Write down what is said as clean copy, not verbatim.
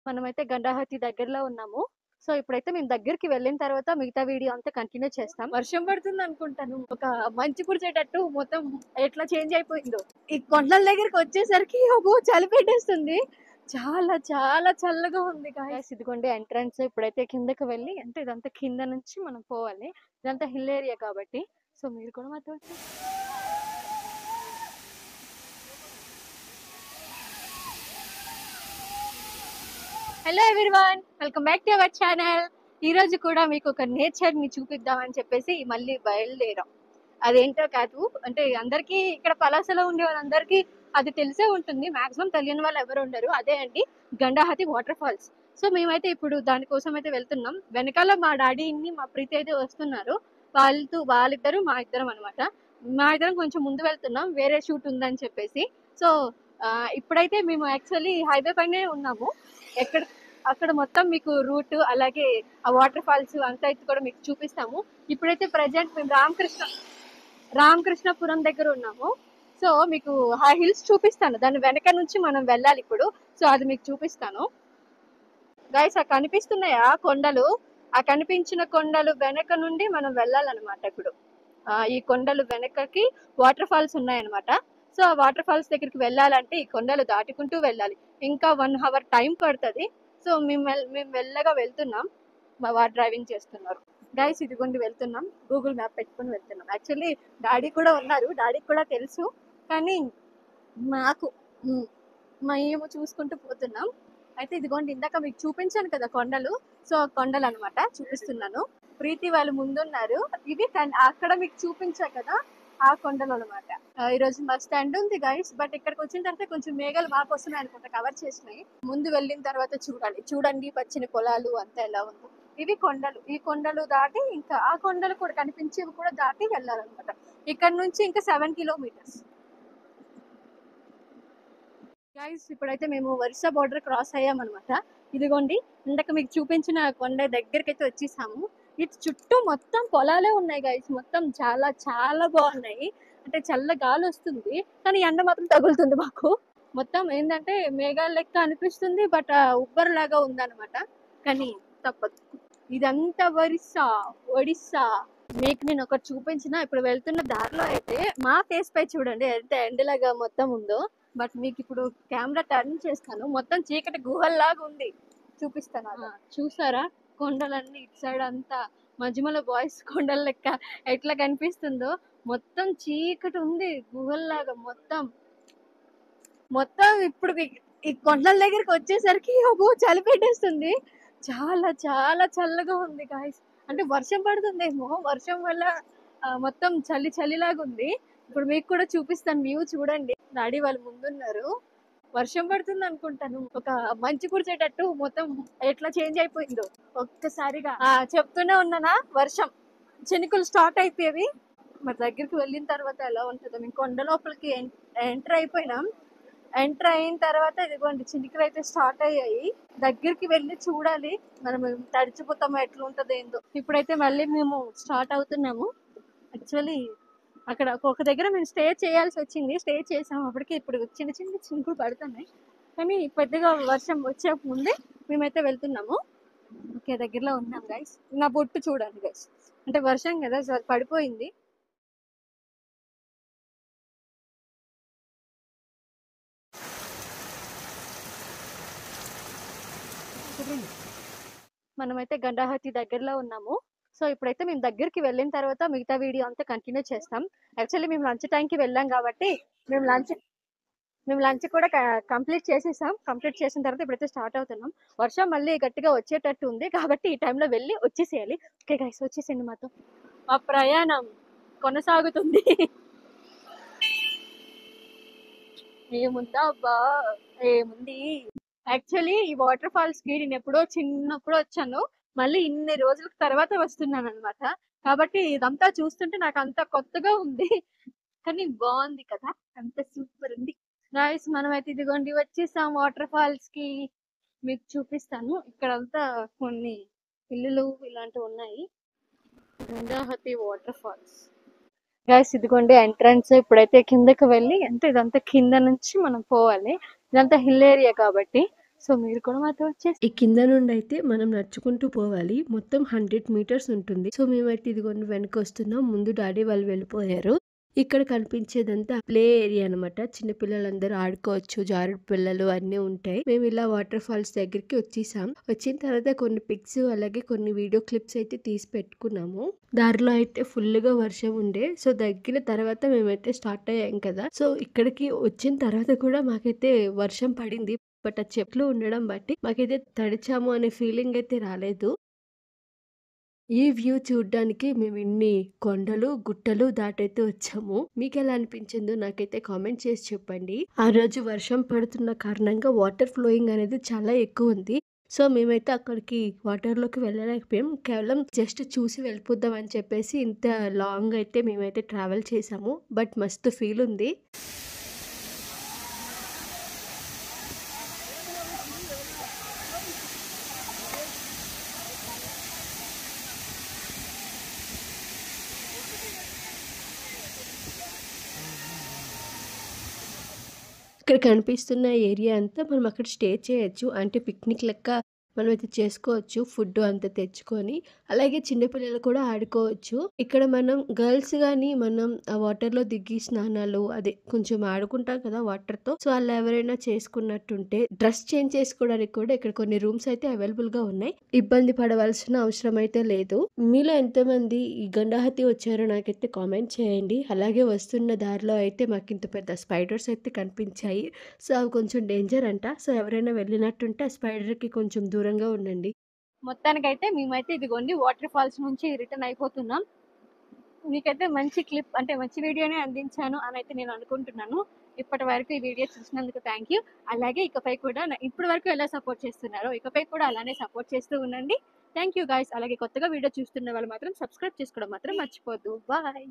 మనమైతే గండాహతి దగ్గరలో ఉన్నాము. సో ఇప్పుడైతే మేము దగ్గరికి వెళ్ళిన తర్వాత మిగతా వీడియో అంతా కంటిన్యూ చేస్తాం. వర్షం పడుతుంది అనుకుంటాను. ఒక మంచి కురిసేటట్టు మొత్తం ఎట్లా చేంజ్ అయిపోయిందో. ఈ కొండల దగ్గరికి వచ్చేసరికి చలి పెట్టేస్తుంది. చాలా చాలా చల్లగా ఉంది గాయ్స్. ఇదిగోండి ఎంట్రన్స్. ఇప్పుడైతే కిందకి వెళ్ళి, అంటే ఇదంతా కింద నుంచి మనం పోవాలి. ఇదంతా హిల్ ఏరియా కాబట్టి. సో మీరు కూడా మాతో hello everyone, welcome back to our channel. ఈ రోజు కూడా మీకు ఒక నేచర్ ని చూపిద్దామని చెప్పేసి మళ్ళీ బయలుదేరాం. అదేంటో కాదు, అంటే అందరికీ ఇక్కడ పలాసలో ఉండే వాళ్ళందరికీ అది తెలిసే ఉంటుంది. మాక్సిమం తెలియని వాళ్ళు ఎవరు ఉండరు. అదే అండి గండాహతి వాటర్ ఫాల్స్. సో మేమైతే ఇప్పుడు దానికోసం అయితే వెళ్తున్నాం. వెనకాల మా డాడీని మా ప్రీతి అయితే వస్తున్నారు. వాళ్ళిద్దరు మా ఇద్దరం అనమాట. మా ఇద్దరం కొంచెం ముందు వెళ్తున్నాం, వేరే షూట్ ఉందని చెప్పేసి. సో ఇప్పుడైతే మేము యాక్చువల్లీ హైవే పైనే ఉన్నాము. అక్కడ మొత్తం మీకు రూట్, అలాగే ఆ వాటర్ ఫాల్స్ అంతా అయితే కూడా మీకు చూపిస్తాము. ఇప్పుడైతే ప్రజెంట్ మేము రామకృష్ణపురం దగ్గర ఉన్నాము. సో మీకు ఆ హిల్స్ చూపిస్తాను. దాని వెనక నుంచి మనం వెళ్ళాలి ఇప్పుడు. సో అది మీకు చూపిస్తాను గైస్. ఆ కనిపిస్తున్నాయా కొండలు? ఆ కనిపించిన కొండలు వెనక నుండి మనం వెళ్ళాలన్నమాట. ఇప్పుడు ఈ కొండలు వెనకకి వాటర్ ఫాల్స్ ఉన్నాయన్నమాట. సో ఆ వాటర్ ఫాల్స్ దగ్గరికి వెళ్ళాలంటే ఈ కొండలు దాటుకుంటూ వెళ్ళాలి. ఇంకా 1 hour టైం పడుతుంది. సో మేము వెళ్ళగా వెళ్తున్నాం. మా వారు డ్రైవింగ్ చేస్తున్నారు గైస్. ఇదిగోండి వెళ్తున్నాం. గూగుల్ మ్యాప్ పెట్టుకుని వెళ్తున్నాం. యాక్చువల్లీ డాడీ కూడా ఉన్నారు, డాడీకి కూడా తెలుసు. కానీ మాకు మేము చూసుకుంటూ పోతున్నాం. అయితే ఇదిగోండి ఇందాక మీకు చూపించాను కదా కొండలు. సో కొండలు అనమాట చూపిస్తున్నాను. ప్రీతి వాళ్ళు ముందున్నారు. ఇవి అక్కడ మీకు చూపించా కదా, ఆ కొండలు అనమాట. ఈరోజు బస్ స్టాండ్ ఉంది గైస్. బట్ ఇక్కడికి వచ్చిన తర్వాత కొంచెం మేఘాలు మా కోసమే అనుకుంటా కవర్ చేసినాయి. ముందు వెళ్ళిన తర్వాత చూడండి పచ్చని పొలాలు అంతా ఎలా ఉంది. ఇవి కొండలు. ఈ కొండలు దాటి ఇంకా ఆ కొండలు కూడా కనిపించేవి కూడా దాటి వెళ్ళాలన్నమాట. ఇక్కడ నుంచి ఇంకా 7 kilometers గైస్. ఇప్పుడైతే మేము ఒరిస్సా బోర్డర్ క్రాస్ అయ్యామన్నమాట. ఇదిగోండి ఇందాక మీకు చూపించిన కొండ దగ్గరికి అయితే వచ్చేసాము. ఇటు చుట్టూ మొత్తం పొలాలే ఉన్నాయి గైస్. మొత్తం చాలా చాలా బాగున్నాయి. అంటే చల్ల గాలి వస్తుంది, కానీ ఎండ మాత్రం తగులుతుంది మాకు. మొత్తం ఏంటంటే మేఘాల లెక్క అనిపిస్తుంది, బట్ ఉబ్బర్ లాగా ఉందన్నమాట. కానీ తప్పదు. ఇదంతా ఒడిస్సా. మీకు నేను ఒకటి చూపించిన. ఇప్పుడు వెళ్తున్న దారిలో అయితే మా ఫేస్ పై చూడండి ఎంత ఎండలాగా మొత్తం ఉందో. బట్ మీకు ఇప్పుడు కెమెరా టర్న్ చేస్తాను. మొత్తం చీకటి గుహల్లాగా ఉంది, చూపిస్తాను. చూసారా కొండలన్నీ ఇటు సైడ్ అంతా మధ్యమల బాయ్స్ కొండల లెక్క ఎట్లా కనిపిస్తుందో. మొత్తం చీకటి ఉంది గుహల్లాగా మొత్తం. ఇప్పుడు ఈ కొండల దగ్గరికి వచ్చేసరికి చలి పెట్టేస్తుంది. చాలా చాలా చల్లగా ఉంది గాయస్. అంటే వర్షం పడుతుందేమో, వర్షం వల్ల మొత్తం చలిలాగా ఉంది. ఇప్పుడు మీకు కూడా చూపిస్తాను, వ్యూ చూడండి. డాడీ వాళ్ళు ముందున్నారు. వర్షం పడుతుంది అనుకుంటాను. ఒక మంచి కురిసేటట్టు మొత్తం ఎట్లా చేంజ్ అయిపోయిందో ఒక్కసారిగా. చెప్తూనే ఉన్నానా, వర్షం చినుకులు స్టార్ట్ అయిపోయేవి. మరి దగ్గరికి వెళ్ళిన తర్వాత ఎలా ఉంటుందో. మేము కొండ లోపలికి ఎంటర్ అయిపోయినాం. ఎంటర్ అయిన తర్వాత ఇదిగోండి చినుకులు అయితే స్టార్ట్ అయ్యాయి. దగ్గరికి వెళ్ళి చూడాలి మనం తడిచిపోతామో ఎట్లా ఉంటుందో ఏందో. ఇప్పుడైతే మళ్ళీ మేము స్టార్ట్ అవుతున్నాము. యాక్చువల్లీ అక్కడ ఒక దగ్గర మేము స్టే చేయాల్సి వచ్చింది. స్టే చేసాము. అప్పటికి ఇప్పుడు చిన్న చిన్న చినుకులు పడుతున్నాయి, కానీ పెద్దగా వర్షం వచ్చే ముందే మేమైతే వెళ్తున్నాము. ఓకే, దగ్గరలో ఉన్నాం గైస్. నా బొట్టు చూడండి గైస్. అంటే వర్షం కదా, సో పడిపోయింది. మనమైతే గండాహతి దగ్గరలో ఉన్నాము. సో ఇప్పుడైతే మేము దగ్గరికి వెళ్ళిన తర్వాత మిగతా వీడియో అంతా కంటిన్యూ చేస్తాం. యాక్చువల్లీ మేము లంచ్ టైంకి వెళ్ళాం కాబట్టి మేము లంచ్ కూడా కంప్లీట్ చేసేసాం. కంప్లీట్ చేసిన తర్వాత ఇప్పుడైతే స్టార్ట్ అవుతున్నాం. వర్షం మళ్ళీ గట్టిగా వచ్చేటట్టు ఉంది కాబట్టి ఈ టైంలో వెళ్ళి వచ్చేసేయాలి. ఓకే గైస్, వచ్చేసేయండి మాతో. మా ప్రయాణం కొనసాగుతుంది. ఏముందా అబ్బా, ఏముంది. యాక్చువల్లీ ఈ వాటర్ ఫాల్స్ కి నేను ఎప్పుడో చిన్నప్పుడు వచ్చాను. మళ్ళీ ఇన్ని రోజుల తర్వాత వస్తున్నాను అనమాట. కాబట్టి ఇదంతా చూస్తుంటే నాకు అంత కొత్తగా ఉంది, కానీ బాగుంది కదా, అంత సూపర్ ఉంది. గాయ్స్ మనమైతే ఇదిగోండి వచ్చేసాం వాటర్ ఫాల్స్ కి. మీకు చూపిస్తాను. ఇక్కడంతా కొన్ని ఇల్లులు ఇలాంటివి ఉన్నాయి. గండాహతి వాటర్ ఫాల్స్ గైస్. ఇదిగోండి ఎంట్రన్స్. ఇప్పుడైతే కిందకి వెళ్ళి, అంటే ఇదంతా కింద నుంచి మనం పోవాలి. ఇదంతా హిల్ ఏరియా కాబట్టి. సో మీరు కూడా మాతో వచ్చేసి ఈ కింద నుండి అయితే మనం నడుచుకుంటూ పోవాలి. మొత్తం 100 మీటర్స్ ఉంటుంది. సో మేమైతే ఇదిగోండి వెనకొస్తున్నాం. ముందు డాడీ వాళ్ళు వెళ్ళిపోయారు. ఇక్కడ కనిపించేదంతా ప్లే ఏరియా అనమాట. చిన్న పిల్లలందరూ ఆడుకోవచ్చు. జారుడు పిల్లలు అన్నీ ఉంటాయి. మేము ఇలా వాటర్ ఫాల్స్ దగ్గరికి వచ్చేసాం. వచ్చిన తర్వాత కొన్ని పిక్స్ అలాగే కొన్ని వీడియో క్లిప్స్ అయితే తీసి పెట్టుకున్నాము. దారిలో అయితే ఫుల్ గా వర్షం ఉండే. సో దగ్గర తర్వాత మేమైతే స్టార్ట్ అయ్యాం కదా. సో ఇక్కడికి వచ్చిన తర్వాత కూడా మాకైతే వర్షం పడింది. బట్ ఆ చెట్లు ఉండడం బట్టి మాకైతే తడిచాము అనే ఫీలింగ్ అయితే రాలేదు. ఈ వ్యూ చూడ్డానికి మేము ఇన్ని కొండలు, గుట్టలు దాటైతే వచ్చాము. మీకెలా అనిపించిందో నాకైతే కామెంట్ చేసి చెప్పండి. ఆ రోజు వర్షం పడుతున్న కారణంగా వాటర్ ఫ్లోయింగ్ అనేది చాలా ఎక్కువ ఉంది. సో మేమైతే అక్కడికి వాటర్‌లోకి వెళ్ళలేకపోయాం. కేవలం జస్ట్ చూసి వెళ్ళిపోదాం అని చెప్పేసి ఇంత లాంగ్ అయితే మేమైతే ట్రావెల్ చేసాము. బట్ మస్తు ఫీల్ ఉంది. ఇక్కడ కనిపిస్తున్న ఏరియా అంతా మనం అక్కడ స్టే చేయొచ్చు. అంటే పిక్నిక్ లెక్క మనమైతే చేసుకోవచ్చు. ఫుడ్ అంతా తెచ్చుకొని. అలాగే చిన్న పిల్లలు కూడా ఆడుకోవచ్చు. ఇక్కడ మనం గర్ల్స్ గాని మనం ఆ వాటర్‌లో దిగి స్నానాలు అదే కొంచెం ఆడుకుంటాం కదా వాటర్‌తో. సో అలా ఎవరైనా చేసుకున్నట్టుంటే డ్రెస్ చేంజ్ చేసుకోవడానికి కూడా ఇక్కడ కొన్ని రూమ్స్ అయితే అవైలబుల్‌గా ఉన్నాయి. ఇబ్బంది పడవలసిన అవసరం అయితే లేదు. మీలో ఎంతమంది ఈ గండాహతి వచ్చారో నాకైతే కామెంట్ చేయండి. అలాగే వస్తున్న దారిలో అయితే మాకింత పెద్ద స్పైడర్స్ అయితే కనిపించాయి. సో అవి కొంచెం డేంజర్ అంట. సో ఎవరైనా వెళ్ళినట్టుంటే ఆ స్పైడర్‌కి కొంచెం దూరంగా ఉండండి. మొత్తానికైతే మేమైతే ఇదిగోండి వాటర్ ఫాల్స్ నుంచి రిటర్న్ అయిపోతున్నాం. మీకైతే మంచి క్లిప్ అంటే మంచి వీడియోనే అందించాను అని అయితే నేను అనుకుంటున్నాను. ఇప్పటి వరకు ఈ వీడియో చూసినందుకు థ్యాంక్ యూ. అలాగే ఇకపై కూడా ఇప్పటి వరకు ఎలా సపోర్ట్ చేస్తున్నారో ఇకపై కూడా అలానే సపోర్ట్ చేస్తూ ఉండండి. Thank you guys. అలాగే కొత్తగా వీడియో చూస్తున్న వాళ్ళు మాత్రం సబ్స్క్రైబ్ చేసుకోవడం మాత్రం మర్చిపోద్దు. బాయ్.